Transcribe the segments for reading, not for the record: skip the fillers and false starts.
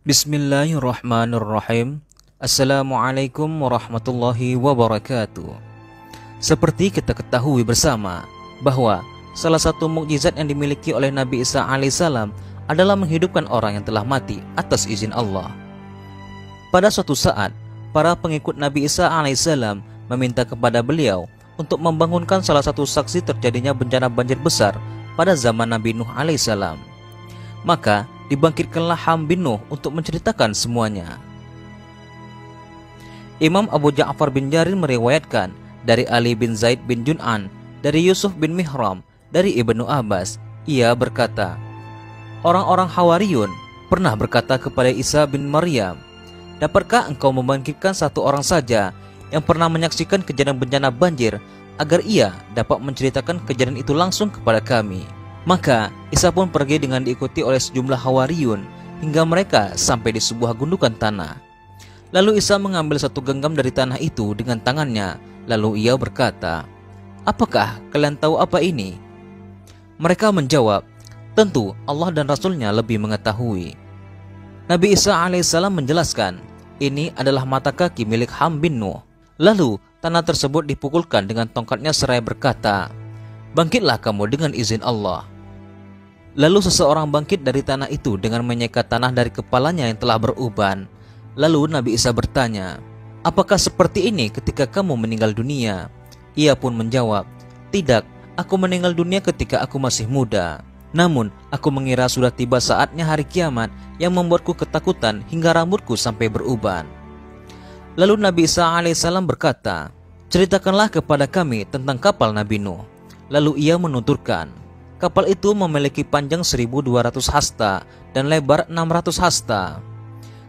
Bismillahirrahmanirrahim. Assalamualaikum warahmatullahi wabarakatuh. Seperti kita ketahui bersama bahwa salah satu mukjizat yang dimiliki oleh Nabi Isa alaihissalam adalah menghidupkan orang yang telah mati atas izin Allah. Pada suatu saat, para pengikut Nabi Isa alaihissalam meminta kepada beliau untuk membangunkan salah satu saksi terjadinya bencana banjir besar pada zaman Nabi Nuh alaihissalam. Maka dibangkitkanlah Ham bin Nuh untuk menceritakan semuanya. Imam Abu Ja'far bin Jarir meriwayatkan dari Ali bin Zaid bin Jun'an, dari Yusuf bin Mihram, dari Ibnu Abbas. Ia berkata, orang-orang Hawariyun pernah berkata kepada Isa bin Maryam, dapatkah engkau membangkitkan satu orang saja yang pernah menyaksikan kejadian bencana banjir, agar ia dapat menceritakan kejadian itu langsung kepada kami? Maka Isa pun pergi dengan diikuti oleh sejumlah Hawariyun hingga mereka sampai di sebuah gundukan tanah. Lalu Isa mengambil satu genggam dari tanah itu dengan tangannya. Lalu ia berkata, apakah kalian tahu apa ini? Mereka menjawab, tentu Allah dan Rasulnya lebih mengetahui. Nabi Isa alaihissalam menjelaskan, ini adalah mata kaki milik Ham bin Nuh. Lalu tanah tersebut dipukulkan dengan tongkatnya seraya berkata, bangkitlah kamu dengan izin Allah. Lalu seseorang bangkit dari tanah itu dengan menyekat tanah dari kepalanya yang telah beruban. Lalu Nabi Isa bertanya, apakah seperti ini ketika kamu meninggal dunia? Ia pun menjawab, tidak, aku meninggal dunia ketika aku masih muda. Namun aku mengira sudah tiba saatnya hari kiamat yang membuatku ketakutan hingga rambutku sampai beruban. Lalu Nabi Isa alaihissalam berkata, ceritakanlah kepada kami tentang kapal Nabi Nuh. Lalu ia menuturkan, kapal itu memiliki panjang 1.200 hasta dan lebar 600 hasta.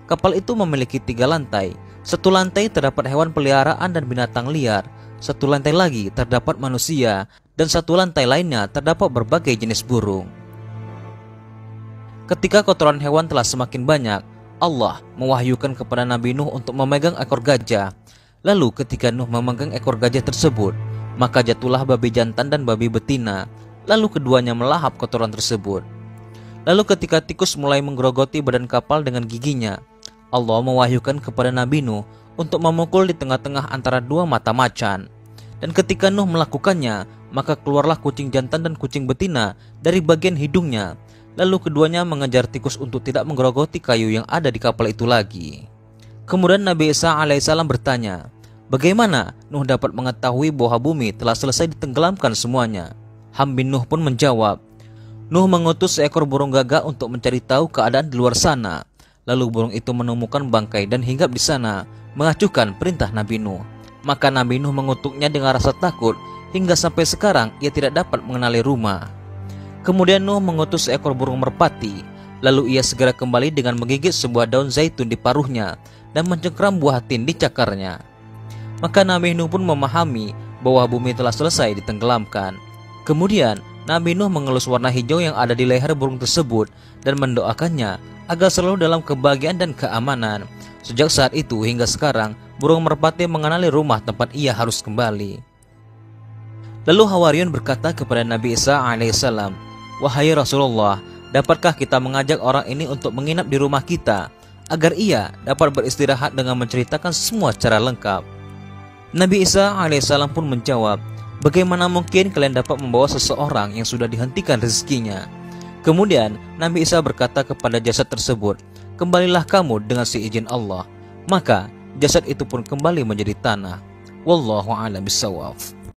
Kapal itu memiliki 3 lantai. Satu lantai terdapat hewan peliharaan dan binatang liar. Satu lantai lagi terdapat manusia. Dan satu lantai lainnya terdapat berbagai jenis burung. Ketika kotoran hewan telah semakin banyak, Allah mewahyukan kepada Nabi Nuh untuk memegang ekor gajah. Lalu ketika Nuh memegang ekor gajah tersebut, maka jatuhlah babi jantan dan babi betina. Lalu keduanya melahap kotoran tersebut. Lalu ketika tikus mulai menggerogoti badan kapal dengan giginya, Allah mewahyukan kepada Nabi Nuh untuk memukul di tengah-tengah antara 2 mata macan. Dan ketika Nuh melakukannya, maka keluarlah kucing jantan dan kucing betina dari bagian hidungnya. Lalu keduanya mengejar tikus untuk tidak menggerogoti kayu yang ada di kapal itu lagi. Kemudian Nabi Isa alaihissalam bertanya, bagaimana Nuh dapat mengetahui bahwa bumi telah selesai ditenggelamkan semuanya? Ham bin Nuh pun menjawab, Nuh mengutus seekor burung gagak untuk mencari tahu keadaan di luar sana. Lalu burung itu menemukan bangkai dan hinggap di sana, mengacuhkan perintah Nabi Nuh. Maka Nabi Nuh mengutuknya dengan rasa takut, hingga sampai sekarang ia tidak dapat mengenali rumah. Kemudian Nuh mengutus seekor burung merpati. Lalu ia segera kembali dengan menggigit sebuah daun zaitun di paruhnya dan mencengkeram buah tin di cakarnya. Maka Nabi Nuh pun memahami bahwa bumi telah selesai ditenggelamkan. Kemudian Nabi Nuh mengelus warna hijau yang ada di leher burung tersebut dan mendoakannya agar selalu dalam kebahagiaan dan keamanan. Sejak saat itu hingga sekarang, burung merpati mengenali rumah tempat ia harus kembali. Lalu Hawariyun berkata kepada Nabi Isa alaihissalam, wahai Rasulullah, dapatkah kita mengajak orang ini untuk menginap di rumah kita, agar ia dapat beristirahat dengan menceritakan semua secara lengkap? Nabi Isa alaihissalam pun menjawab, bagaimana mungkin kalian dapat membawa seseorang yang sudah dihentikan rezekinya? Kemudian Nabi Isa berkata kepada jasad tersebut, kembalilah kamu dengan seizin Allah. Maka jasad itu pun kembali menjadi tanah. Wallahu a'lam bishawab.